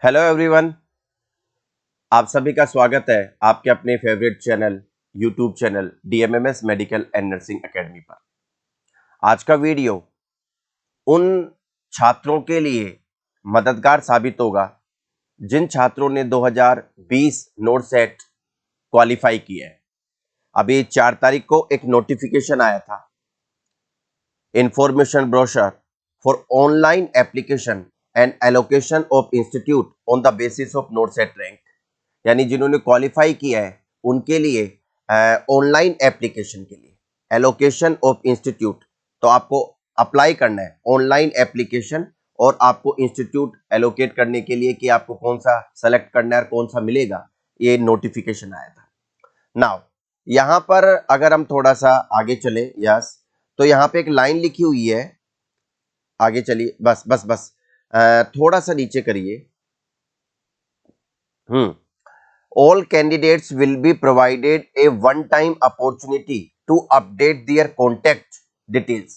Hello everyone. आप सभी का स्वागत है आपके अपने favourite channel YouTube channel DMMS medical and nursing academy पर। आज का वीडियो उन छात्रों के लिए मददगार साबित होगा जिन छात्रों ने 2020 नोट सेट क्वालिफाई किया है। अभी 4 तारीख को एक नोटिफिकेशन आया था, information brochure for online application and allocation of institute on the basis of not set rank. यानी जिन्होंने क्वालिफाई किया है उनके लिए ऑनलाइन एप्लीकेशन के लिए एलोकेशन ऑफ इंस्टीट्यूट, तो आपको अप्लाई करना है ऑनलाइन एप्लीकेशन और आपको इंस्टीट्यूट एलोकेट करने के लिए कि आपको कौन सा सेलेक्ट करना है और कौन सा मिलेगा, ये नोटिफिकेशन आया था। नाउ यहां पर अगर हम थोड़ा सा आगे चले, यस, तो यहां पे एक लाइन लिखी हुई है, आगे चलिए, बस बस बस थोड़ा सा नीचे करिए। All candidates will be provided a one-time opportunity to update their contact details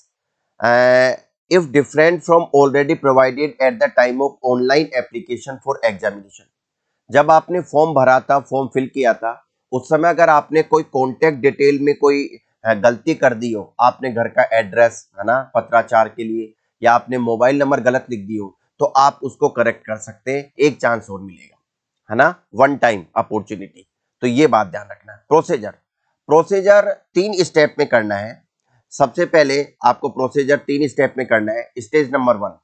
if different from already provided at the time of online application for examination। जब आपने फॉर्म भरा था, फॉर्म फिल किया था, उस समय अगर आपने कोई कॉन्टेक्ट डिटेल में कोई गलती कर दी हो, आपने घर का एड्रेस है ना पत्राचार के लिए, या आपने मोबाइल नंबर गलत लिख दी हो, तो आप उसको करेक्ट कर सकते हैं, एक चांस और मिलेगा, है ना, वन टाइम अपॉर्चुनिटी। तो ये बात ध्यान रखना है। प्रोसीजर प्रोसीजर 3 स्टेप में करना है। सबसे पहले आपको प्रोसीजर 3 स्टेप में करना है। Stage number 1,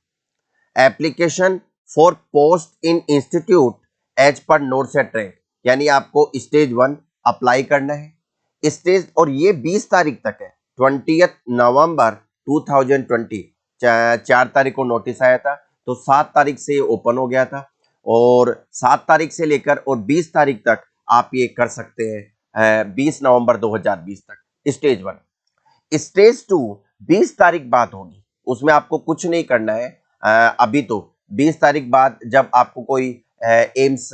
application for post in institute as per NORCET rank, यानी आपको स्टेज 1 अप्लाई करना है। स्टेज, और ये 20 तारीख तक है, 20 नवंबर 2020। 4 तारीख को नोटिस आया था, तो 7 तारीख से ये ओपन हो गया था, और 7 तारीख से लेकर और 20 तारीख तक आप ये कर सकते हैं, 20 नवंबर 2020 तक। स्टेज 1। स्टेज 2 20 तारीख बाद होगी, उसमें आपको कुछ नहीं करना है। अभी तो 20 तारीख बाद जब आपको कोई एम्स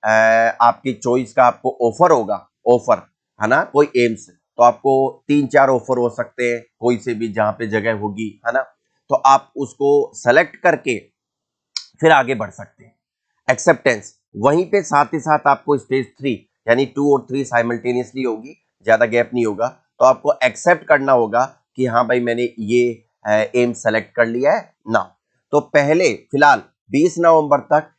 आपकी चॉइस का आपको ऑफर होगा, ऑफर है ना, कोई एम्स, तो आपको 3-4 ऑफर हो सकते हैं कोई से भी, जहां पे जगह होगी, है ना, तो आप उसको सेलेक्ट करके फिर आगे बढ़ सकते हैं। एक्सेप्टेंस, वहीं पे साथ ही साथ आपको स्टेज 3 यानी 2 और 3 साइमल्टेनियसली होगी, ज्यादा गैप नहीं होगा, तो आपको एक्सेप्ट करना होगा कि हाँ भाई मैंने ये एम सेलेक्ट कर लिया है ना। तो पहले फिलहाल 20 नवंबर तक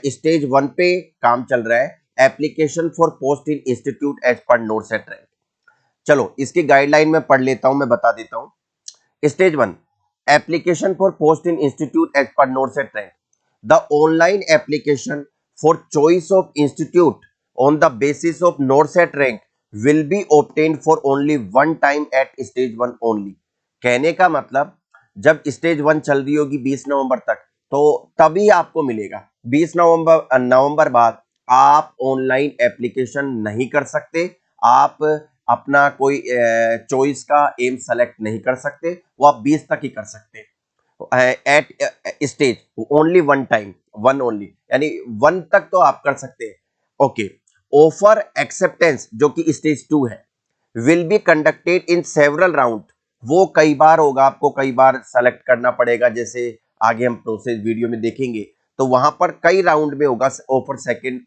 स्टेज 1 पे काम चल रहा है, application for post in institute as per NORCET rank. चलो इसकी गाइडलाइन में पढ़ लेता हूं, मैं बता देता हूं। Stage 1, application for post in institute as per NORCET rank. The online application for choice of institute on the basis of NORCET rank will be obtained for only one time at stage 1 only। कहने का मतलब जब stage 1 चल रही होगी 20 नवंबर तक, तो तभी आपको मिलेगा। 20 नवंबर बाद आप ऑनलाइन एप्लीकेशन नहीं कर सकते, आप अपना कोई चॉइस का एम सेलेक्ट नहीं कर सकते, वो आप 20 तक ही कर सकते हैं at stage only one time, one only, यानी 1 तक तो आप कर सकते हैं। ओके, ऑफर एक्सेप्टेंस जो कि स्टेज 2 है, will be conducted in several round. वो कई बार होगा, आपको कई बार सेलेक्ट करना पड़ेगा, जैसे आगे हम प्रोसेस वीडियो में देखेंगे, तो वहां पर कई राउंड में होगा ऑफर सेकंड,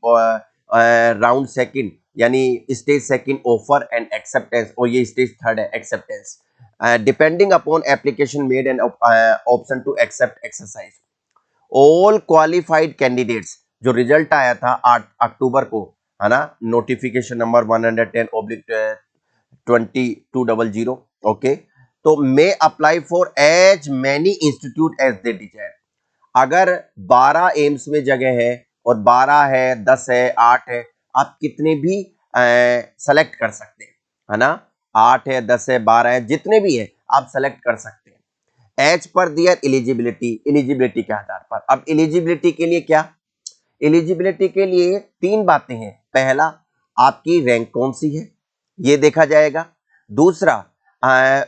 राउंड सेकंड, यानी stage second offer and acceptance, और ये स्टेज 3 है acceptance. Depending upon application made and option to accept exercise. All qualified candidates, जो रिजल्ट आया था 8 अक्टूबर को, है ना, नोटिफिकेशन नंबर 110/2200, ओके, तो may apply for as many institute as they desire. अगर 12 एम्स में जगह है, और 12 है, 10 है, 8 है, आप कितने भी सेलेक्ट कर सकते हैं, है ना, 8 है, 10 है, 12 है, जितने भी है आप सेलेक्ट कर सकते हैं एज पर दियर एलिजिबिलिटी, एलिजिबिलिटी के आधार पर। अब एलिजिबिलिटी के लिए क्या, एलिजिबिलिटी के लिए 3 बातें हैं। पहला, आपकी रैंक कौन सी है, ये देखा जाएगा। दूसरा,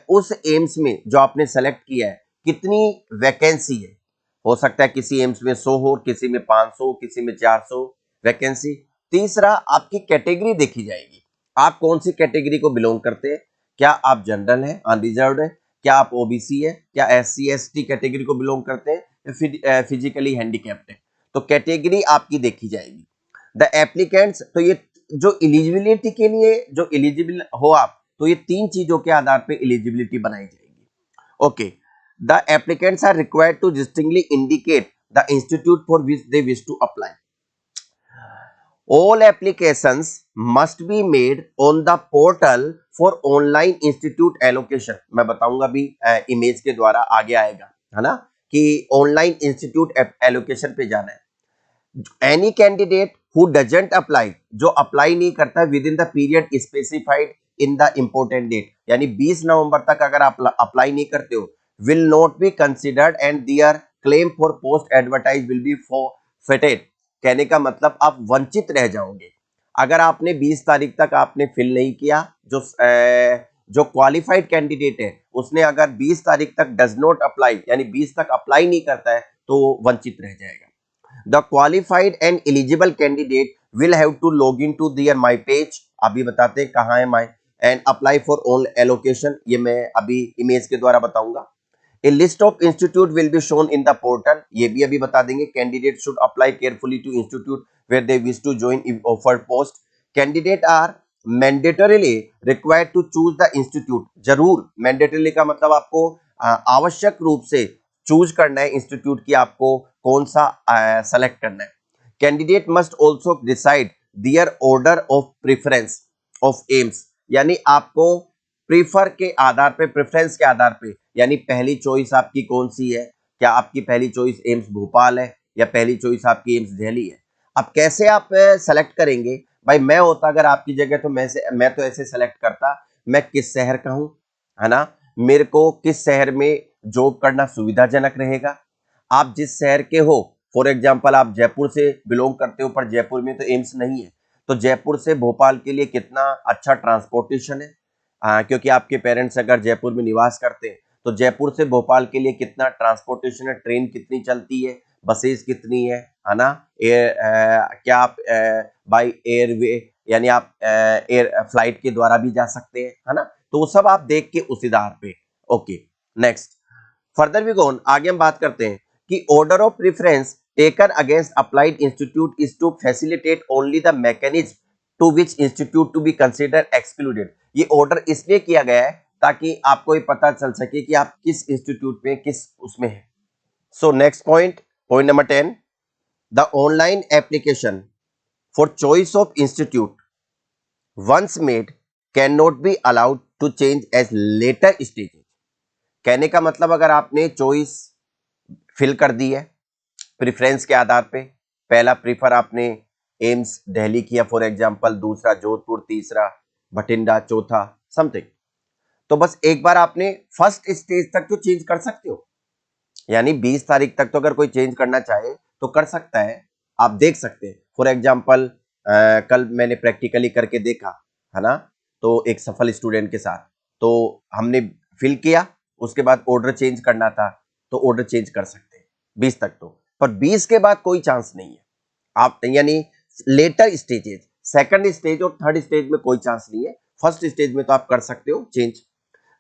उस एम्स में जो आपने सेलेक्ट किया है कितनी वैकेंसी है, हो सकता है किसी एम्स में 100 हो, किसी में 500, किसी में 400 वैकेंसी। तीसरा, आपकी कैटेगरी देखी जाएगी, आप कौन सी कैटेगरी को बिलोंग करते हैं, क्या आप जनरल हैं, अनरिजर्व्ड है, क्या आप ओबीसी है, क्या एससी एसटी कैटेगरी को बिलोंग करते हैं, फिजिकली हैंडीकैप्ड है। तो कैटेगरी आपकी देखी जाएगी। द एप्लीकेंट्स, तो ये जो एलिजिबिलिटी के लिए जो एलिजिबल हो आप, तो ये 3 चीजों के आधार पे एलिजिबिलिटी बनाई जाएगी। Okay, the applicants are required to distinctly indicate the institute for which they wish to apply. All applications must be made on the portal for online institute allocation। मैं बताऊंगा भी इमेज के द्वारा, आगे आएगा, है ना, कि ऑनलाइन इंस्टीट्यूट एलोकेशन पे जाना है। Any candidate who doesn't apply, जो अप्लाई नहीं करता within the period specified in the important date, यानी 20 नवंबर तक अगर आप अप्लाई नहीं करते हो, will not be considered and there claim for post advertise will be forfeited. कहने का मतलब आप वंचित रह जाओगे। अगर आपने 20 तारीख तक आपने फिल नहीं किया, जो क्वालिफाइड कैंडिडेट है उसने अगर 20 तारीख तक डज नॉट अप्लाई, यानी 20 तक अप्लाई नहीं करता है, तो वंचित रह जाएगा। The qualified and eligible candidate will have to log in to their my page, अभी बताते हैं कहाँ है my, and apply for on allocation, ये मैं अभी इमेज के द्वारा बताऊंगा। A list of institute will be shown in the portal, ये भी अभी बता देंगे। Candidate should apply carefully to institute where they wish to join if offered post. Candidate are mandatorily required to choose the institute। जरूर, mandatorily का मतलब आपको आवश्यक रूप से चूज करना है इंस्टीट्यूट की, आपको कौन सा सेलेक्ट करना है। Candidate must also decide their order of preference of aims, यानी आपको प्रीफर के आधार पे, प्रेफरेंस के आधार पे, यानी पहली चॉइस आपकी कौन सी है, क्या आपकी पहली चॉइस एम्स भोपाल है या पहली चॉइस आपकी एम्स दिल्ली है। अब कैसे आप सेलेक्ट करेंगे भाई, मैं होता अगर आपकी जगह तो मैं तो ऐसे सेलेक्ट करता, मैं किस शहर का हूं, है ना, मेरे को किस शहर में जॉब करना सुविधाजनक रहेगा। आप जिस शहर के हो, फॉर एग्जाम्पल आप जयपुर से बिलोंग करते हो पर जयपुर में तो एम्स नहीं है, तो जयपुर से भोपाल के लिए कितना अच्छा ट्रांसपोर्टेशन है। क्योंकि आपके पेरेंट्स अगर जयपुर में निवास करते हैं, तो जयपुर से भोपाल के लिए कितना ट्रांसपोर्टेशन है, ट्रेन कितनी चलती है, बसेस कितनी है ना, क्या आप बाय एयरवे, यानी आप एयर फ्लाइट के द्वारा भी जा सकते हैं, है ना, तो वो सब आप देख के उस आधार पे। Okay, next, further we gone, आगे हम बात करते हैं कि order of preference taken against applied institute is to facilitate only the mechanism to which institute to be consider excluded. ये ऑर्डर इसलिए किया गया है ताकि आपको ये पता चल सके कि आप किस इंस्टीट्यूट में, किस उसमें है। So next point, point number 10, the online application for choice of institute once made can not be allowed to change as later stages. कहने का मतलब अगर आपने चॉइस फिल कर दी है प्रेफरेंस के आधार पे, पहला प्रीफर आपने एम्स दिल्ली किया फॉर एग्जांपल, दूसरा जोधपुर, तीसरा बठिंडा, चौथा समथिंग, तो बस एक बार आपने फर्स्ट स्टेज तक तो चेंज कर सकते हो, यानी 20 तारीख तक तो अगर कोई चेंज करना चाहे तो कर सकता है, आप देख सकते हैं। फॉर एग्जांपल कल मैंने प्रैक्टिकली करके देखा, है ना, तो एक सफल स्टूडेंट के साथ, तो हमने फिल किया, उसके बाद ऑर्डर चेंज करना था तो ऑर्डर चेंज कर सकते हैं 20 तक तो, पर 20 के बाद कोई चांस नहीं है आप, यानी लेटर स्टेजेस, सेकंड स्टेज और थर्ड स्टेज में कोई चांस नहीं है, फर्स्ट स्टेज में तो आप कर सकते हो change.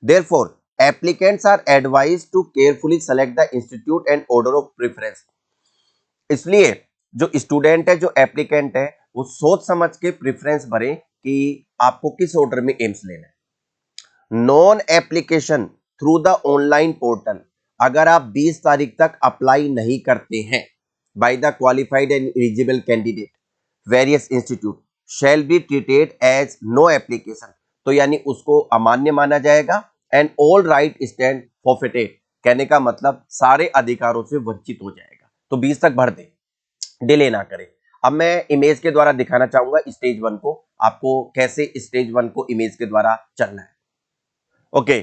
Therefore, applicants are advised to carefully select the institute and order of preference। इसलिए जो स्टूडेंट है, जो एप्लीकेंट है, वो सोच समझ के प्रेफरेंस भरे कि आपको किस ऑर्डर में एम्स लेना है। Non application through the online portal, अगर आप 20 तारीख तक अप्लाई नहीं करते हैं by the qualified and eligible candidate, various institute shall be treated as no application, तो यानी उसको अमान्य माना जाएगा and all right stand forfeited. कहने का मतलब सारे अधिकारों से वंचित हो जाएगा, तो 20 तक भर दे, डिले ना करें। अब मैं इमेज के द्वारा दिखाना चाहूंगा स्टेज 1 को, आपको कैसे स्टेज 1 को इमेज के द्वारा चलना है। ओके,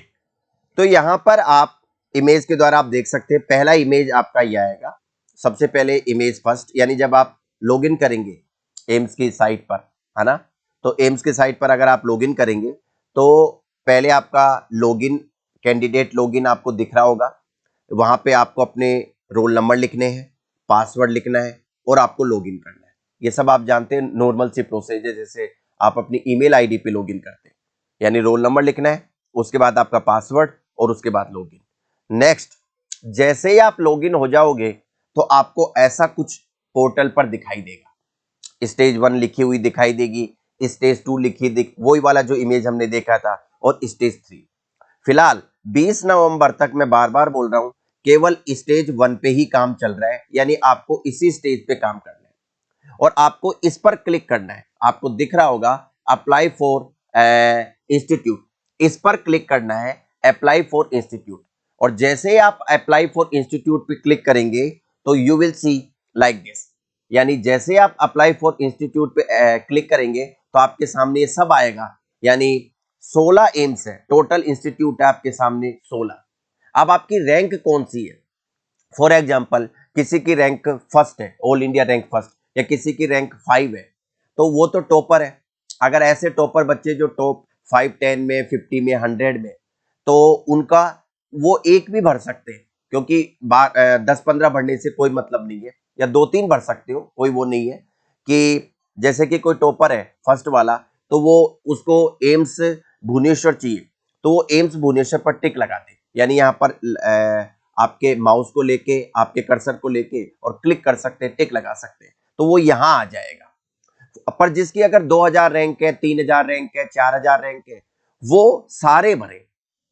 तो यहां पर आप इमेज के द्वारा आप देख सकते हैं, पहला इमेज आपका यह आएगा, सबसे पहले इमेज फर्स्ट, यानी जब आप लॉगिन करेंगे एम्स की साइट पर, है ना, तो एम्स की साइट पर अगर आप लॉगिन करेंगे तो पहले आपका लॉगिन, कैंडिडेट लॉगिन आपको दिख रहा होगा, वहां पे आपको अपने रोल नंबर लिखने हैं, पासवर्ड लिखना है और आपको लॉगिन करना है। ये सब आप जानते हैं, नॉर्मल सी प्रोसेस है, जैसे आप अपनी ईमेल आईडी पे लॉगिन करते हैं, यानी रोल नंबर लिखना है, उसके बाद आपका पासवर्ड और उसके बाद लॉगिन। नेक्स्ट, जैसे ही आप लॉगिन हो जाओगे तो आपको ऐसा कुछ पोर्टल पर दिखाई देगा। स्टेज 1 लिखी हुई दिखाई देगी, स्टेज 2 वही वाला जो इमेज हमने देखा था, और स्टेज 3। फिलहाल 20 नवंबर तक मैं बार बार बोल रहा हूं केवल स्टेज 1 पे ही काम चल रहा है, यानी आपको इसी स्टेज पे काम करना है और आपको इस पर क्लिक करना है। आपको दिख रहा होगा अप्लाई फॉर इंस्टीट्यूट, इस पर क्लिक करना है, अप्लाई फॉर इंस्टीट्यूट। और जैसे ही आप अप्लाई फॉर इंस्टीट्यूट पे क्लिक करेंगे तो you will see like this, यानी जैसे आप अप्लाई फॉर इंस्टीट्यूट पे क्लिक करेंगे तो आपके सामने ये सब आएगा। यानी 16 एम्स है, टोटल इंस्टीट्यूट है आपके सामने 16। अब आपकी रैंक कौन सी है? फॉर एग्जाम्पल किसी की रैंक फर्स्ट है, ऑल इंडिया रैंक फर्स्ट, या किसी की रैंक 5 है, तो वो तो टॉपर है। अगर ऐसे टॉपर बच्चे जो टॉप 5, 10 में, 50 में, 100 में, तो उनका वो एक भी भर सकते हैं, क्योंकि 10-15 भरने से कोई मतलब नहीं है, या 2-3 भर सकते हो, कोई वो नहीं है कि जैसे कि कोई टॉपर है फर्स्ट वाला, तो वो उसको एम्स भुवनेश्वर चाहिए, तो वो एम्स भुवनेश्वर पर टिक लगा दे, यानी यहाँ पर आपके माउस को लेके, आपके कर्सर को लेके और क्लिक कर सकते हैं, टिक लगा सकते हैं, तो वो यहां आ जाएगा। पर जिसकी अगर 2000 रैंक है, 3000 रैंक है, 4000 रैंक है, वो सारे भरे,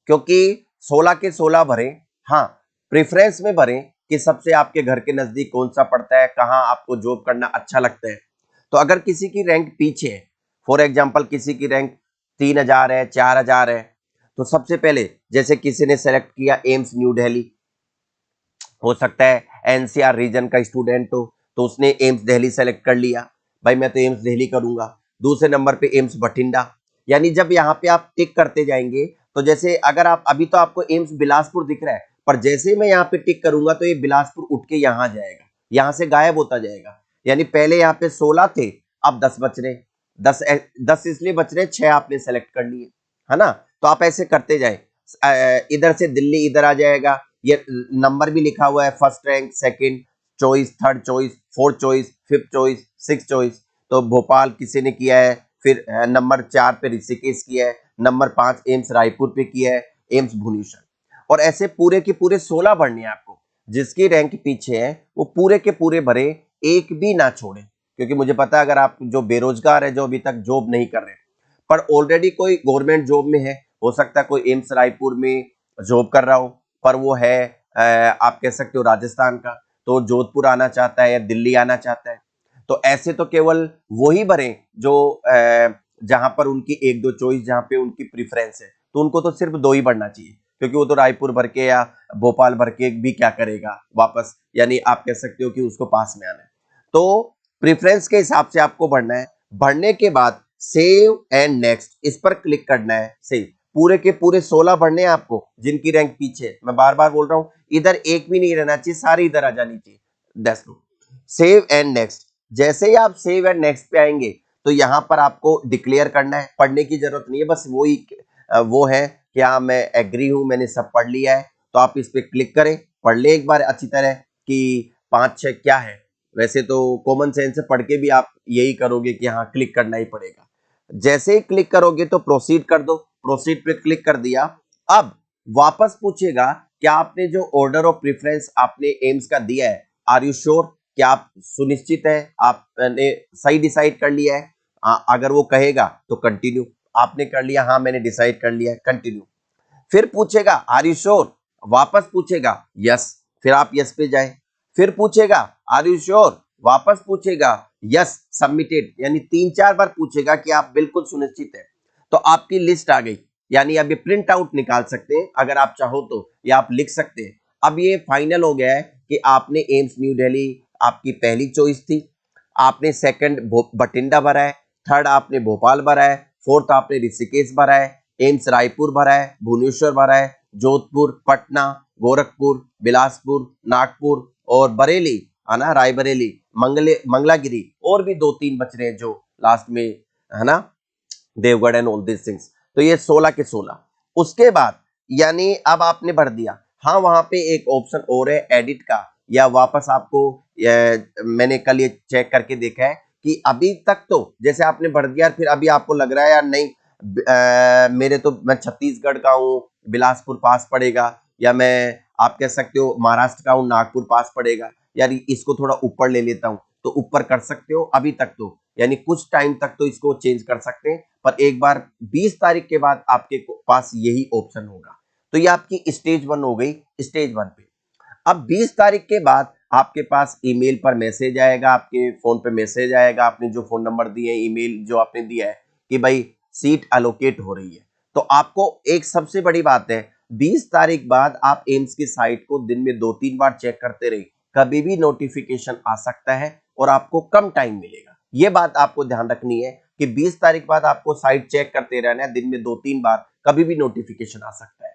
क्योंकि 16 के 16 भरे। हाँ, प्रेफरेंस में भरे कि सबसे आपके घर के नजदीक कौन सा पड़ता है, कहां आपको जॉब करना अच्छा लगता है। तो अगर किसी की रैंक पीछे है, फॉर एग्जाम्पल किसी की रैंक 3000 है, 4000 है, तो सबसे पहले जैसे किसी ने सेलेक्ट किया एम्स न्यू दिल्ली, हो सकता है एनसीआर रीजन का स्टूडेंट हो, तो उसने एम्स दिल्ली सेलेक्ट कर लिया, भाई मैं तो एम्स दिल्ली करूंगा। दूसरे नंबर पे एम्स बठिंडा। यानी जब यहाँ पे आप टिक करते जाएंगे, तो जैसे अगर आप अभी तो आपको एम्स बिलासपुर दिख रहा है, पर जैसे ही मैं यहाँ पे टिक करूंगा तो ये बिलासपुर उठ के यहाँ जाएगा, यहाँ से गायब होता जाएगा। यानी पहले यहाँ पे 16 थे, अब 10 बच रहे। 10 इसलिए बच रहे, 6 आपने सेलेक्ट कर लिए, है ना। तो आप ऐसे करते जाए, इधर से दिल्ली इधर आ जाएगा, ये नंबर भी लिखा हुआ है, first rank, second choice, third choice, fourth choice, fifth choice, six choice. तो भोपाल किसी ने किया है, फिर नंबर 4 पे ऋषिकेश किया है, नंबर 5 एम्स रायपुर पे किया है, एम्स भुवनेश्वर। और ऐसे पूरे के पूरे 16 भरने हैं आपको। जिसकी रैंक पीछे है वो पूरे के पूरे भरे, एक भी ना छोड़े, क्योंकि मुझे पता है अगर आप जो बेरोजगार है, जो अभी तक जॉब नहीं कर रहे, पर ऑलरेडी कोई गवर्नमेंट जॉब में है, हो सकता है कोई एम्स रायपुर में जॉब कर रहा हो, पर वो है आप कह सकते हो राजस्थान का, तो जोधपुर आना चाहता है या दिल्ली आना चाहता है। तो ऐसे तो केवल वही भरे जो जहां पर उनकी एक दो चॉइस, जहां पे उनकी प्रेफरेंस है, तो उनको तो सिर्फ 2 ही भरना चाहिए, क्योंकि वो तो रायपुर भर के या भोपाल भर के भी क्या करेगा वापस, यानी आप कह सकते हो कि उसको पास में आना है। तो प्रेफरेंस के हिसाब से आपको भरना है। भरने के बाद सेव एंड नेक्स्ट, इस पर क्लिक करना है। सेव पूरे के पूरे 16 भरने हैं आपको, जिनकी रैंक पीछे, मैं बार बार बोल रहा हूं, इधर एक भी नहीं रहना चाहिए, सारी इधर आ जानी चाहिए। That's good. Save and next, जैसे ही आप सेव एंड नेक्स्ट पे आएंगे तो यहां पर आपको डिक्लेयर करना है, पढ़ने की जरूरत नहीं है, बस वो है कि हाँ मैं एग्री हूं, मैंने सब पढ़ लिया है। तो आप इस पे क्लिक करें, पढ़ ले एक बार अच्छी तरह कि 5-6 क्या है। वैसे तो कॉमन सेंस से पढ़ के भी आप यही करोगे कि हाँ क्लिक करना ही पड़ेगा। जैसे ही क्लिक करोगे तो प्रोसीड कर दो, प्रोसीड पे क्लिक कर दिया। अब वापस पूछेगा क्या आपने जो ऑर्डर ऑफ प्रेफरेंस आपने एम्स का दिया है, आर यू श्योर, क्या आप सुनिश्चित है, आपने सही डिसाइड कर लिया है? अगर वो कहेगा तो कंटिन्यू, आपने कर लिया, हाँ मैंने डिसाइड कर लिया है, कंटिन्यू। फिर पूछेगा आर यू श्योर, वापस पूछेगा यस, फिर आप यस पे जाए। फिर पूछेगा आर यू श्योर, वापस पूछेगा यस, सबमिटेड, यानी 3-4 बार पूछेगा कि आप बिल्कुल सुनिश्चित है। तो आपकी लिस्ट आ गई, यानी अब ये प्रिंट आउट निकाल सकते हैं अगर आप चाहो तो, या आप लिख सकते हैं। अब ये फाइनल हो गया है कि आपने एम्स न्यू दिल्ली आपकी पहली चॉइस थी, आपने सेकंड बठिंडा भरा है, थर्ड आपने भोपाल भरा है, फोर्थ आपने ऋषिकेश भरा है, एम्स रायपुर भरा है, भुवनेश्वर भरा है, जोधपुर, पटना, गोरखपुर, बिलासपुर, नागपुर और बरेली, है ना, रायबरेली, मंगलागिरी, और भी 2-3 बच रहे हैं जो लास्ट में, है ना, Deogarh and all this things. तो ये 16 के 16। उसके बाद यानी अब आपने भर दिया। हाँ, वहां पे एक ऑप्शन और है एडिट का, या वापस आपको मैंने कल ये चेक करके देखा है कि अभी तक तो जैसे आपने भर दिया, फिर अभी आपको लग रहा है यार नहीं, मेरे तो मैं छत्तीसगढ़ का हूँ, बिलासपुर पास पड़ेगा, या मैं आप कह सकते हो महाराष्ट्र का हूँ, नागपुर पास पड़ेगा, यार इसको थोड़ा ऊपर ले लेता हूँ, तो ऊपर कर सकते हो, अभी तक तो यानी कुछ टाइम तक तो इसको चेंज कर सकते हैं, पर एक बार 20 तारीख के बाद आपके पास यही ऑप्शन होगा। तो ये आपकी स्टेज 1 हो गई। स्टेज 1 पे अब 20 तारीख के बाद आपके पास ईमेल पर मैसेज आएगा, आपके फोन पे मैसेज आएगा, आपने जो फोन नंबर दिए, ईमेल जो आपने दिया है कि भाई सीट एलोकेट हो रही है। तो आपको एक सबसे बड़ी बात है, 20 तारीख बाद आप एम्स की साइट को दिन में 2-3 बार चेक करते रहिए, कभी भी नोटिफिकेशन आ सकता है और आपको कम टाइम मिलेगा। ये बात आपको ध्यान रखनी है कि 20 तारीख बाद आपको साइट चेक करते रहना है, दिन में 2-3 बार, कभी भी नोटिफिकेशन आ सकता है।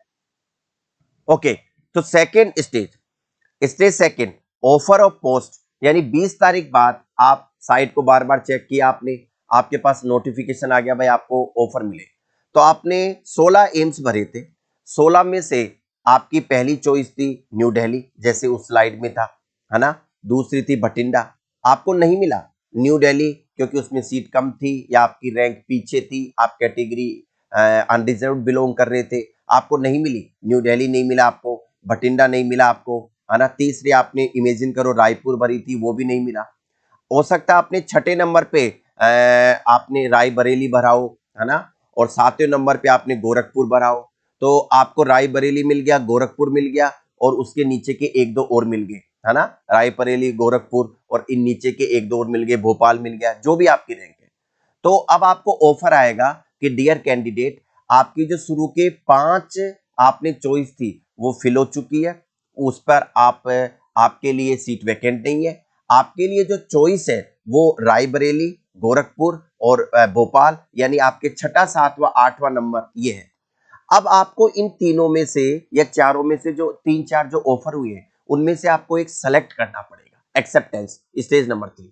ओके, तो second stage second, offer of post, यानी 20 तारीख बाद आप साइट को बार बार चेक किया आपने, आपके पास नोटिफिकेशन आ गया भाई आपको ऑफर मिले। तो आपने 16 एम्स भरे थे, 16 में से आपकी पहली चॉइस थी न्यू दिल्ली, जैसे उस स्लाइड में था, है ना। दूसरी थी भटिंडा, आपको नहीं मिला न्यू दिल्ली क्योंकि उसमें सीट कम थी या आपकी रैंक पीछे थी, आप कैटेगरी अनरिजर्व बिलोंग कर रहे थे, आपको नहीं मिली न्यू दिल्ली, नहीं मिला आपको भटिंडा, नहीं मिला आपको, है ना। तीसरी आपने इमेजिन करो रायपुर भरी थी, वो भी नहीं मिला। हो सकता है आपने छठे नंबर पे आपने रायबरेली भरा हो, है ना, और सातवें नंबर पे आपने गोरखपुर भरा हो, तो आपको रायबरेली मिल गया, गोरखपुर मिल गया, और उसके नीचे के एक दो और मिल गए, है ना, रायबरेली, गोरखपुर, और इन नीचे के एक दो और मिल गए, भोपाल मिल गया, जो भी आपकी रैंक है। तो अब आपको ऑफर आएगा कि डियर कैंडिडेट, आपकी जो शुरू के 5 आपने चॉइस थी वो फिल हो चुकी है, उस पर आपके लिए सीट वैकेंट नहीं है। आपके लिए जो चॉइस है वो रायबरेली, गोरखपुर और भोपाल, यानी आपके छठा, सातवां, आठवां नंबर ये है। अब आपको इन तीनों में से या चारों में से जो 3-4 जो ऑफर हुए हैं उनमें से आपको एक सेलेक्ट करना पड़ेगा। Acceptance stage number 3।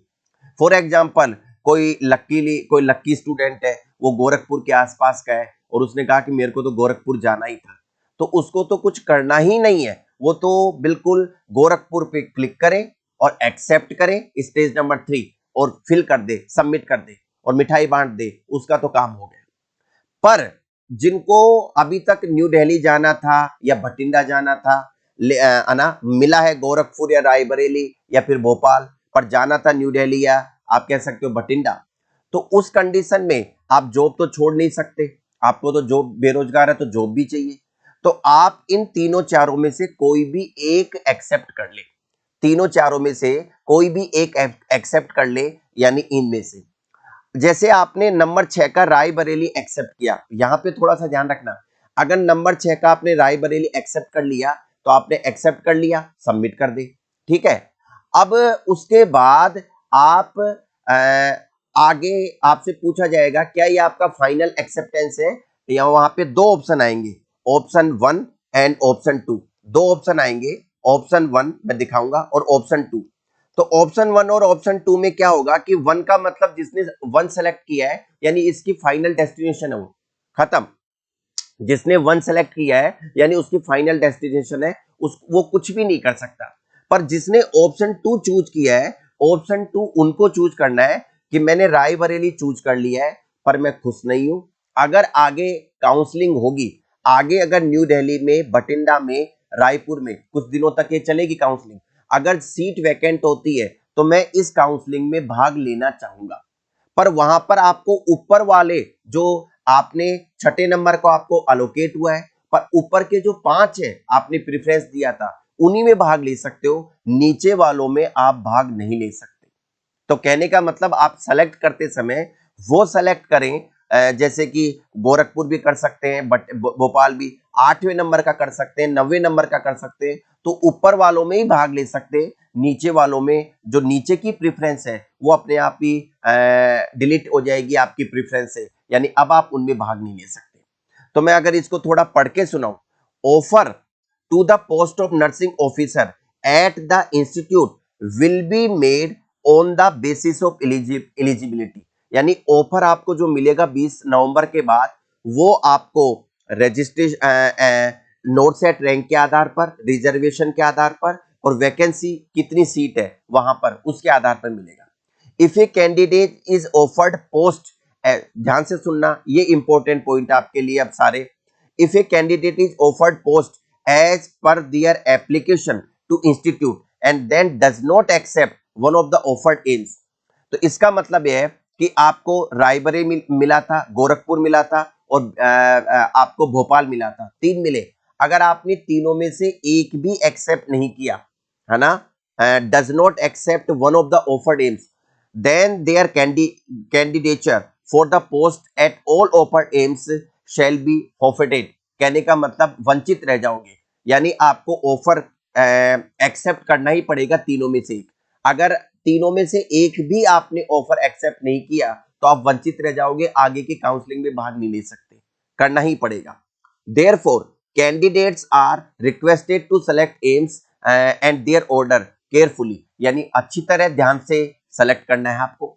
For example, कोई लक्की स्टूडेंट है, वो गोरखपुर के आसपास का है और उसने कहा कि मेरे को तो गोरखपुर जाना ही था, तो उसको तो कुछ करना ही नहीं है, वो तो बिल्कुल गोरखपुर पे क्लिक करे और एक्सेप्ट करे स्टेज नंबर 3 और फिल कर दे, सबमिट कर दे और मिठाई बांट दे, उसका तो काम हो गया। पर जिनको अभी तक न्यू दिल्ली जाना था या भटिंडा जाना था, ना मिला है गोरखपुर या रायबरेली या फिर भोपाल, पर जाना था न्यू दिल्ली या आप कह सकते हो भटिंडा, तो उस कंडीशन में आप जॉब तो छोड़ नहीं सकते, आपको तो जॉब, बेरोजगार है तो जॉब भी चाहिए। तो आप इन तीनों चारों में से कोई भी एक एक्सेप्ट कर ले, तीनों चारों में से कोई भी एक एक्सेप्ट कर ले, यानी इनमें से जैसे आपने नंबर 6 का रायबरेली एक्सेप्ट किया, यहां पे थोड़ा सा ध्यान रखना, अगर नंबर 6 का आपने रायबरेली एक्सेप्ट कर लिया तो आपने एक्सेप्ट कर लिया, सबमिट कर दे, ठीक है। अब उसके बाद आप आगे आपसे पूछा जाएगा क्या ये आपका फाइनल एक्सेप्टेंस है, या वहां पे दो ऑप्शन आएंगे, ऑप्शन 1 एंड ऑप्शन 2, दो ऑप्शन आएंगे, ऑप्शन 1 मैं दिखाऊंगा और ऑप्शन 2। तो ऑप्शन 1 और ऑप्शन 2 में क्या होगा कि 1 का मतलब जिसने 1 सेलेक्ट किया है यानी इसकी फाइनल डेस्टिनेशन है वो खत्म, जिसने 1 सेलेक्ट किया है यानी उसकी फाइनल डेस्टिनेशन है, वो कुछ भी नहीं कर सकता। पर जिसने ऑप्शन 2 चूज किया है, ऑप्शन 2 उनको चूज करना है कि मैंने रायबरेली चूज कर लिया है पर मैं खुश नहीं हूं, अगर आगे काउंसलिंग होगी, आगे अगर न्यू दिल्ली में, बठिंडा में, रायपुर में कुछ दिनों तक ये चलेगी काउंसलिंग, अगर सीट वैकेंट होती है तो मैं इस काउंसलिंग में भाग लेना चाहूंगा। पर वहां पर आपको ऊपर वाले जो आपने छठे नंबर को आपको अलोकेट हुआ है, पर ऊपर के जो 5 है आपने प्रेफरेंस दिया था, उन्हीं में भाग ले सकते हो, नीचे वालों में आप भाग नहीं ले सकते। तो कहने का मतलब आप सेलेक्ट करते समय वो सेलेक्ट करें, जैसे कि गोरखपुर भी कर सकते हैं, बट भोपाल भी 8वें नंबर का कर सकते हैं, 90 नंबर का कर सकते हैं, तो ऊपर वालों में ही भाग ले सकते हैं, नीचे वालों में जो नीचे की प्रेफरेंस है वो अपने आप ही डिलीट हो जाएगी आपकी प्रेफरेंस से, यानी अब आप उनमें भाग नहीं ले सकते। तो मैं अगर इसको थोड़ा पढ़ के सुनाऊं, offer to the post of nursing officer at the institute will be made on the basis of eligibility, यानी ऑफर आपको जो मिलेगा 20 नवंबर के बाद, वो आपको रजिस्ट्रेशन, नोट सेट रैंक के आधार पर, रिजर्वेशन के आधार पर और वैकेंसी कितनी सीट है वहां पर उसके आधार पर मिलेगा। If a candidate is offered post, ध्यान से सुनना, ये इंपॉर्टेंट पॉइंट आपके लिए अब सारे, if a candidate is offered post as per their application to institute and then does not accept one of the offered AIIMS. तो इसका मतलब यह है कि आपको रायबरेली मिला था, गोरखपुर मिला था और आपको भोपाल मिला था, 3 मिले। अगर आपने तीनों में से एक भी एक्सेप्ट नहीं किया, है ना, does not accept one of the offered AIIMS, then their candidature for the post at all offered AIIMS shall be forfeited. कहने का मतलब वंचित रह जाओगे, यानी आपको ऑफर एक्सेप्ट करना ही पड़ेगा तीनों में से एक। अगर तीनों में से एक भी आपने ऑफर एक्सेप्ट नहीं किया तो आप वंचित रह जाओगे, आगे की काउंसलिंग में भाग नहीं ले सकते, करना ही पड़ेगा। Therefore candidates are requested to select AIIMS and their order carefully, यानी अच्छी तरह ध्यान से सेलेक्ट करना है आपको।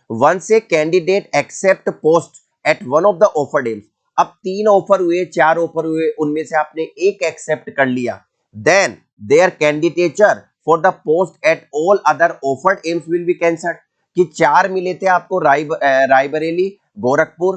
Once a candidate accept post at one of the offered AIIMS, अब 3 ऑफर हुए, 4 ऑफर हुए, उनमें से आपने एक एक्सेप्ट कर लिया, then their candidature for the post at all other offered AIIMS will be cancelled. कि 4 मिले थे आपको, रायबरेली, गोरखपुर,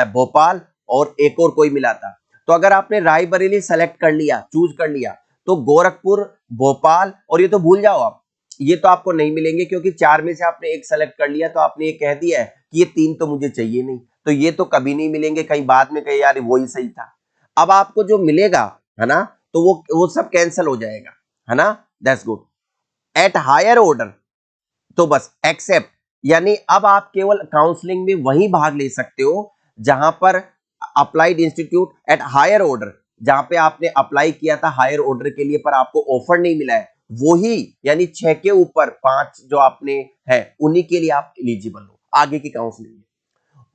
भोपाल और एक और कोई मिला था। तो अगर आपने रायबरेली सेलेक्ट कर लिया, चूज कर लिया, तो गोरखपुर, भोपाल और ये तो भूल जाओ आप, ये तो आपको नहीं मिलेंगे, क्योंकि 4 में से आपने एक सेलेक्ट कर लिया, तो आपने ये कह दिया है कि ये 3 तो मुझे चाहिए नहीं, तो ये तो कभी नहीं मिलेंगे, कहीं बाद में कहे यार वो ही सही था। अब आपको जो मिलेगा, है ना, तो वो सब कैंसिल हो जाएगा, है ना, that's good. At higher order, तो बस एक्सेप्ट, यानी अब आप केवल काउंसलिंग में वही भाग ले सकते हो जहां पर applied institute at higher order, जहां पे आपने अप्लाई किया था हायर ऑर्डर के लिए पर आपको ऑफर नहीं मिला है, वही यानी 6 के ऊपर 5 जो आपने है, उन्हीं के लिए आप एलिजिबल हो आगे की काउंसलिंग में।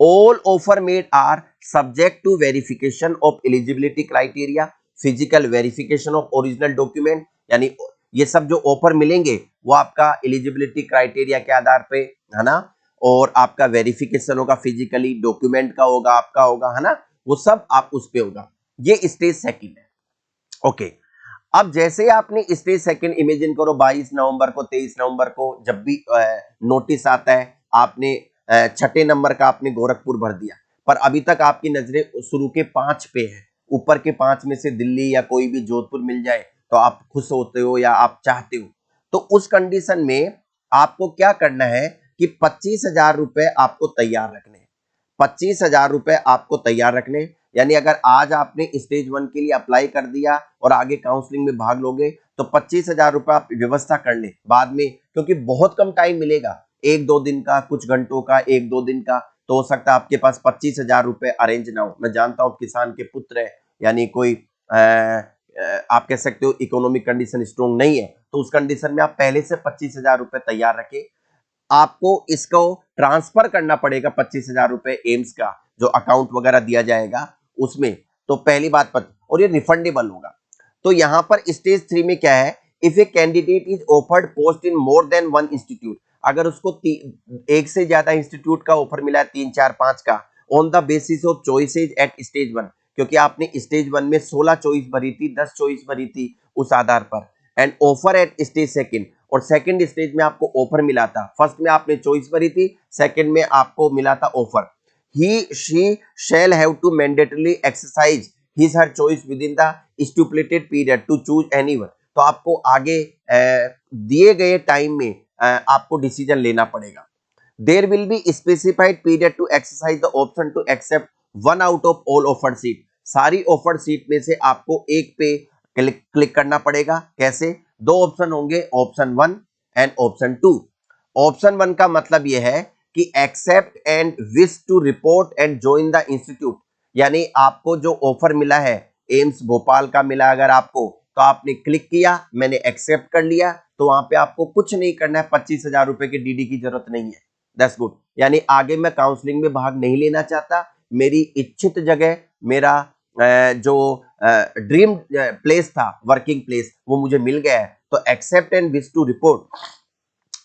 All offer made are subject to verification of eligibility criteria, physical verification of original document, यानी ये सब जो ऑफर मिलेंगे वो आपका एलिजिबिलिटी क्राइटेरिया के आधार पे, है ना, और आपका वेरिफिकेशन होगा, फिजिकली डॉक्यूमेंट का होगा, आपका होगा, है ना, वो सब आप उस पे होगा। ये स्टेज सेकंड है। ओके, अब जैसे ही आपने स्टेज सेकंड इमेजिन करो, 22 नवंबर को, 23 नवंबर को जब भी नोटिस आता है, आपने 6 नंबर का आपने गोरखपुर भर दिया, पर अभी तक आपकी नजरें शुरू के 5 पे है, ऊपर के 5 में से दिल्ली या कोई भी जोधपुर मिल जाए तो आप खुश होते हो या आप चाहते हो। तो उस कंडीशन में आपको क्या करना है कि 25,000 रुपए आपको तैयार रखने, 25,000 रुपए आपको तैयार रखने। यानी अगर आज आपने स्टेज 1 के लिए अप्लाई कर दिया और आगे काउंसलिंग में भाग लोगे तो 25,000 रुपए आप व्यवस्था कर ले बाद में, क्योंकि बहुत कम टाइम मिलेगा, 1-2 दिन का, कुछ घंटों का, 1-2 दिन का, तो हो सकता है आपके पास 25,000 रुपए अरेंज ना हो। मैं जानता हूं किसान के पुत्र है, यानी कोई आप कह सकते हो इकोनॉमिक कंडीशन स्ट्रॉन्ग नहीं है, तो उस कंडीशन में आप पहले से 25,000 रुपए तैयार रखें। आपको इसको ट्रांसफर करना पड़ेगा 25,000 रुपए एम्स का जो अकाउंट वगैरह दिया जाएगा उसमें, तो पहली बात पर, और ये रिफंडेबल होगा। तो यहां पर स्टेज 3 में क्या है, if a candidate is offered post in more than 1 institute, अगर उसको एक से ज्यादा इंस्टीट्यूट का ऑफर मिला है, 3, 4, 5 का, on the basis of choices at stage 1, क्योंकि आपने स्टेज 1 में 16 चॉइस भरी थी, 10 चॉइस भरी थी, उस आधार पर, and offer at stage second, और सेकंड स्टेज में आपको ऑफर मिला था, फर्स्ट में आपने चॉइस भरी थी, सेकंड में आपको मिला था offer, he she shall have to mandatorily exercise his her choice within the stipulated period to choose anyone. तो आपको आगे दिए गए टाइम में आपको डिसीजन लेना पड़ेगा। There will be specified period to exercise the option to accept one out of all offered seat, सारी ऑफर्ड सीट में से आपको एक पे क्लिक करना पड़ेगा। कैसे? 2 ऑप्शन होंगे, ऑप्शन 1 एंड ऑप्शन 2। ऑप्शन 1 का मतलब यह है कि accept and wish to report and join the institute, यानी आपको जो ऑफर मिला है, एम्स भोपाल का मिला अगर आपको, तो आपने क्लिक किया, मैंने एक्सेप्ट कर लिया, तो वहां पे आपको कुछ नहीं करना है, 25,000 रुपए के डीडी की जरूरत नहीं है। दैट्स गुड, यानी आगे मैं काउंसलिंग में भाग नहीं लेना चाहता, मेरी इच्छित जगह, मेरा जो ड्रीम प्लेस था, वर्किंग प्लेस, वो मुझे मिल गया है, तो accept and wish to report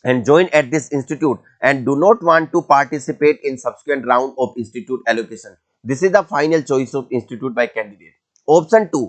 and join at this institute and do not want to participate in subsequent round of institute allocation. This is the final choice of institute by candidate. Option 2,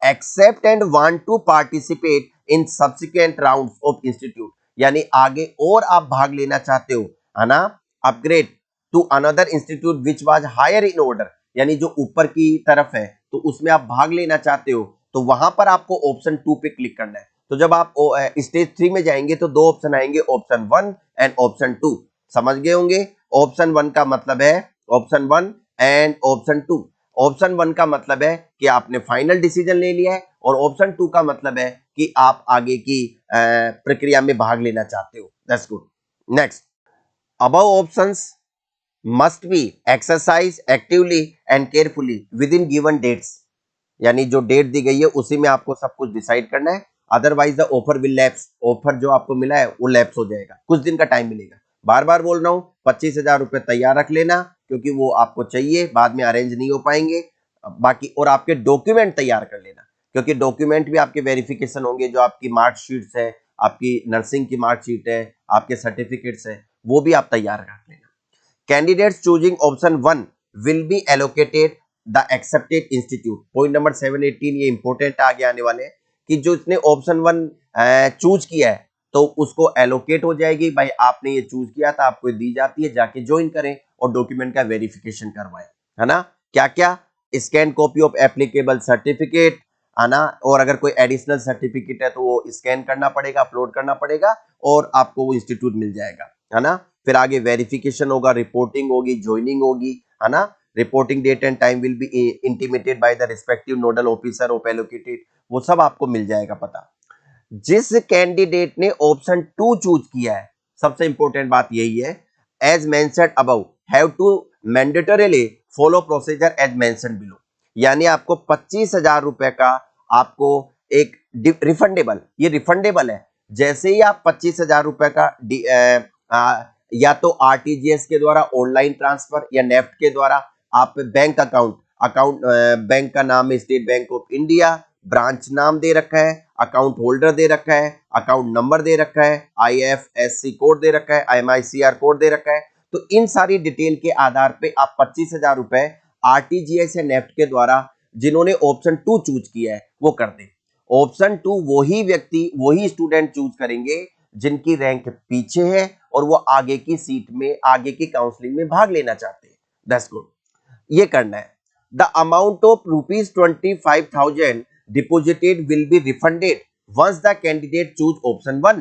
accept and want to participate in subsequent rounds of institute, यानी आगे और आप भाग लेना चाहते हो, है ना, upgrade to another institute which was higher in order, यानी जो ऊपर की तरफ है, तो उसमें आप भाग लेना चाहते हो, तो वहां पर आपको ऑप्शन 2 पे क्लिक करना है। तो जब आप स्टेज 3 में जाएंगे तो दो ऑप्शन आएंगे, ऑप्शन 1 एंड ऑप्शन 2। समझ गए होंगे। ऑप्शन 1 का मतलब है ऑप्शन 1 एंड ऑप्शन 2। ऑप्शन 1 का मतलब है कि आपने फाइनल डिसीजन ले लिया है, और ऑप्शन 2 का मतलब है कि आप आगे की प्रक्रिया में भाग लेना चाहते हो। That's good. Next, above options must be exercise actively and carefully within given dates. यानी जो डेट दी गई है उसी में आपको सब कुछ डिसाइड करना है, otherwise the offer will lapse. Offer जो आपको मिला है वो लैप्स हो जाएगा, कुछ दिन का टाइम मिलेगा। बार बार बोल रहा हूं, 25,000 रुपए तैयार रख लेना, क्योंकि वो आपको चाहिए, बाद में अरेंज नहीं हो पाएंगे। बाकी और आपके डॉक्यूमेंट तैयार कर लेना, क्योंकि डॉक्यूमेंट भी आपके वेरिफिकेशन होंगे। जो आपकी मार्कशीट्स है, आपकी नर्सिंग की मार्कशीट है, आपके सर्टिफिकेट्स है, वो भी आप तैयार रख लेना। Candidates choosing option 1 will be allocated the accepted institute। Point number 718 ये इंपॉर्टेंट आगे आने वाले हैं कि जो इसने ऑप्शन 1 चूज किया है तो उसको एलोकेट हो जाएगी। भाई आपने ये चूज किया था, आपको दी जाती है, जाके ज्वाइन करें और डॉक्यूमेंट का वेरिफिकेशन करवाएं, है ना। क्या क्या? Scan copy of applicable certificate, है ना। और अगर कोई एडिशनल सर्टिफिकेट है तो वो स्कैन करना पड़ेगा, अपलोड करना पड़ेगा, और आपको वो इंस्टीट्यूट मिल जाएगा, है ना। फिर आगे वेरिफिकेशन होगा, रिपोर्टिंग होगी, ज्वाइनिंग होगी, है ना। Reporting date and time will be intimated by the respective nodal officer of allocated. वो सब आपको मिल जाएगा पता। जिस कैंडिडेट ने ऑप्शन 2 चूज किया है, सबसे इंपॉर्टेंट बात यही है, as mentioned above have to mandatorily follow procedure as mentioned below. यानी आपको 25,000 रुपए का आपको एक रिफंडेबल, ये रिफंडेबल है। जैसे ही आप 25,000 रुपए का या तो आरटीजीएस के द्वारा ऑनलाइन ट्रांसफर या नेफ्ट के द्वारा आप बैंक अकाउंट बैंक का नाम है state bank of India, branch नाम दे रखा है, अकाउंट होल्डर दे रखा है, अकाउंट नंबर दे रखा है, आईएफएससी कोड दे रखा है, आईएमआईसीआर कोड दे रखा है। तो इन सारी डिटेल के आधार पे आप 25,000 रुपए आरटीजीएस या नेफ्ट के द्वारा जिन्होंने ऑप्शन 2 चूज किया है वो कर दे। ऑप्शन 2 वही व्यक्ति, वही स्टूडेंट चूज करेंगे जिनकी रैंक पीछे है और वो आगे की सीट में, आगे की काउंसलिंग में भाग लेना चाहते हैं। That's good. ये करना है। The amount of ₹25,000 deposited will be refunded once the candidate choose option 1।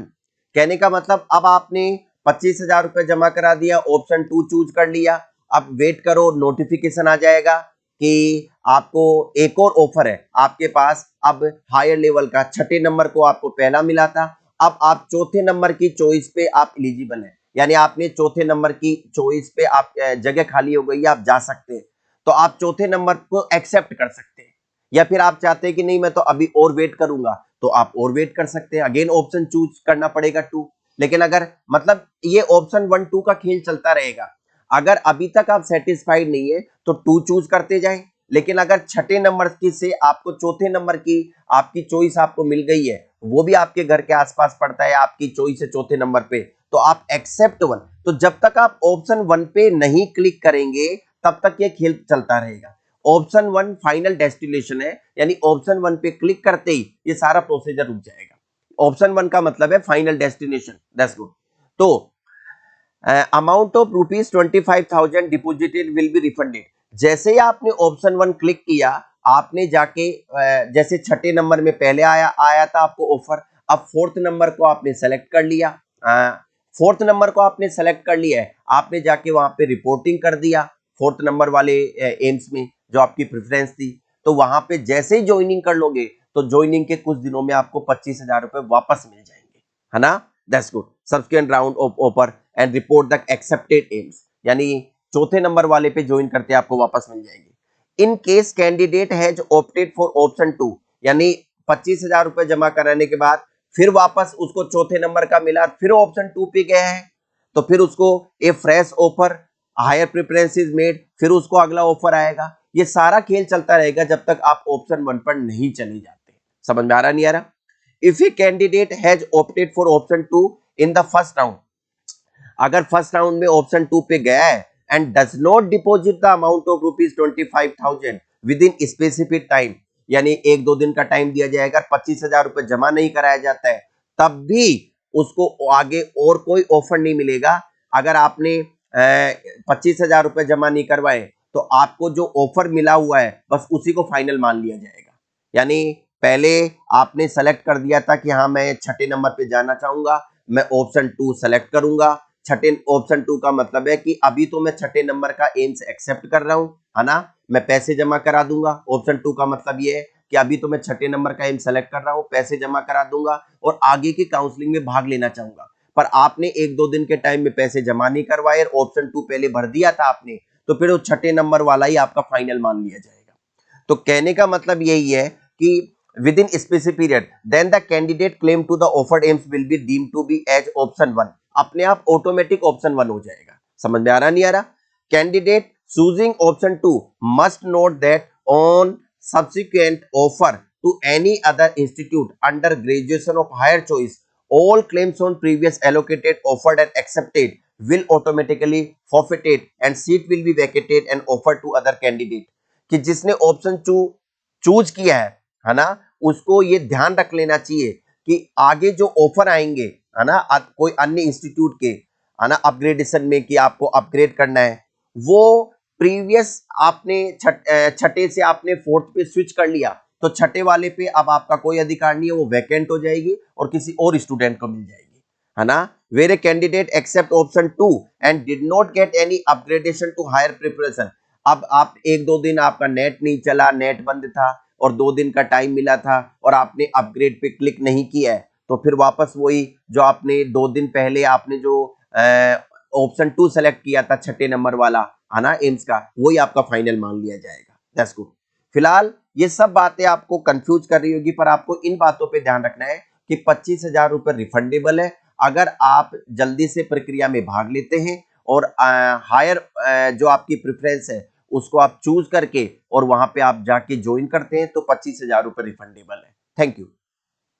कहने का मतलब अब आपने 25,000 रुपए जमा करा दिया, ऑप्शन 2 चूज कर लिया, अब वेट करो, नोटिफिकेशन आ जाएगा कि आपको एक और ऑफर है आपके पास, अब हायर लेवल का, छठे नंबर को आपको पहला मिला था, अब आप चौथे नंबर की चॉइस पे आप एलिजिबल हैं। यानी आपने चौथे नंबर की चॉइस पे आप जगह खाली हो गई है, आप जा सकते हैं, तो आप चौथे नंबर को एक्सेप्ट कर सकते हैं। या फिर आप चाहते हैं कि नहीं मैं तो अभी और वेट करूंगा, तो आप और वेट कर सकते हैं, अगेन ऑप्शन चूज करना पड़ेगा 2। लेकिन अगर मतलब ये ऑप्शन 1 2 का खेल चलता रहेगा। अगर अभी तक आप सेटिस्फाइड नहीं है तो 2 चूज करते जाएं, लेकिन अगर छठे नंबर की से आपको चौथे नंबर की आपकी चॉइस आपको मिल गई है, वो भी आपके घर के आसपास पड़ता है, आपकी चॉइस है चौथे नंबर पे, तो आप एक्सेप्ट 1। तो जब तक आप ऑप्शन 1 पे नहीं क्लिक करेंगे तब तक ये खेल चलता रहेगा। ऑप्शन 1 फाइनल डेस्टिनेशन है, यानी ऑप्शन 1 पे क्लिक करते ही ये सारा प्रोसीजर रुक जाएगा। ऑप्शन 1 का मतलब है फाइनल डेस्टिनेशन। That's good. तो amount of ₹25,000 deposited will be refunded. जैसे ही आपने ऑप्शन 1 क्लिक किया, आपने जाके जैसे छठे नंबर में पहले आया था आपको ऑफर, अब फोर्थ नंबर को आपने सेलेक्ट कर लिया। फोर्थ नंबर को आपने सेलेक्ट कर लिया है, आपने जाके वहां पे रिपोर्टिंग कर दिया फोर्थ नंबर वाले एम्स में जो आपकी प्रेफरेंस थी। तो वहां पे जैसे ही ज्वाइनिंग कर लोगे तो ज्वाइनिंग के कुछ दिनों में आपको 25,000 रुपए वापस मिल जाएंगे, है ना। That's good. Subsequent round of offer and report the accepted AIIMS, यानी चौथे नंबर वाले पे ज्वाइन करते आपको वापस मिल जाएंगे। In case candidate has opted for option 2, यानी 25,000 रुपए जमा कराने के बाद फिर वापस उसको चौथे नंबर का मिला, फिर ऑप्शन 2 पे गया है, तो फिर उसको a fresh offer, higher preference is made, फिर उसको अगला ऑफर आएगा। ये सारा खेल चलता रहेगा जब तक आप ऑप्शन 1 पर नहीं चले जाते। समझ में आ रहा नहीं आ रहा? If a candidate has opted for option 2 in the first round, अगर फर्स्ट राउंड में ऑप्शन 2 पे गया है and does not deposit the amount of ₹25,000 with in specific time, यानी 1-2 दिन का टाइम दिया जाएगा, 25,000 रुपए जमा नहीं कराया जाता है तब भी उसको आगे और कोई ऑफर नहीं मिलेगा। अगर आपने 25,000 रुपए जमा नहीं करवाए तो आपको जो ऑफर मिला हुआ है बस उसी को फाइनल मान लिया जाएगा। यानी पहले आपने सेलेक्ट कर दिया था कि हाँ मैं छठे नंबर पे जाना चाहूंगा, मैं ऑप्शन 2 सेलेक्ट करूंगा। छठे ऑप्शन 2 का मतलब है कि अभी तो मैं छठे नंबर का एम्स एक्सेप्ट कर रहा हूं, है ना, मैं पैसे जमा करा दूंगा। ऑप्शन 2 का मतलब ये है कि अभी तो मैं छठे नंबर का एम सेलेक्ट कर रहा हूं, पैसे जमा करा दूंगा और आगे की काउंसलिंग में भाग लेना चाहूंगा। पर आपने 1-2 दिन के टाइम में पैसे जमा नहीं करवाए, ऑप्शन 2 पहले भर दिया था आपने, तो फिर वो छठे नंबर वाला ही आपका फाइनल मान लिया जाएगा। तो कहने का मतलब यही है कि within specific period then the candidate claim to the offered aims will be deemed to be as option 1, अपने आप ऑटोमेटिक ऑप्शन 1 हो जाएगा। समझ में आ रहा नहीं आ रहा? Candidate choosing option 2 must note that on subsequent offer to any other institute under graduation of higher choice, all claims on previous allocated, offered and accepted will automatically forfeited and seat will be vacated and offered to other candidate। कि जिसने option choose किया है ना, उसको ये ध्यान रख लेना चाहिए कि आगे जो ऑफर आएंगे, है ना, कोई अन्य इंस्टीट्यूट के, है ना, अपग्रेडेशन में कि आपको अपग्रेड करना है, वो प्रीवियस आपने छठे से आपने फोर्थ पे स्विच कर लिया, तो छठे वाले पे अब आपका कोई अधिकार नहीं है, वो वैकेंट हो जाएगी और किसी और स्टूडेंट को मिल जाएगी, है ना। Where a candidate accept option 2 and did not get any upgradation to higher preparation. अब आप 1-2 दिन आपका नेट नहीं चला, नेट बंद था और 2 दिन का टाइम मिला था और आपने अपग्रेड पे क्लिक नहीं किया है, तो फिर वापस वही जो आपने 2 दिन पहले आपने जो ऑप्शन 2 सेलेक्ट किया था छठे नंबर वाला, है ना, एम्स का, वही आपका फाइनल मान लिया जाएगा। That's good. फिलहाल ये सब बातें आपको कंफ्यूज कर रही होगी, पर आपको इन बातों पे ध्यान रखना है कि 25,000 रुपए रिफंडेबल है अगर आप जल्दी से प्रक्रिया में भाग लेते हैं और हायर जो आपकी प्रेफरेंस है उसको आप चूज करके और वहां पे आप जाके ज्वाइन करते हैं, तो 25,000 रुपए रिफंडेबल है। Thank you.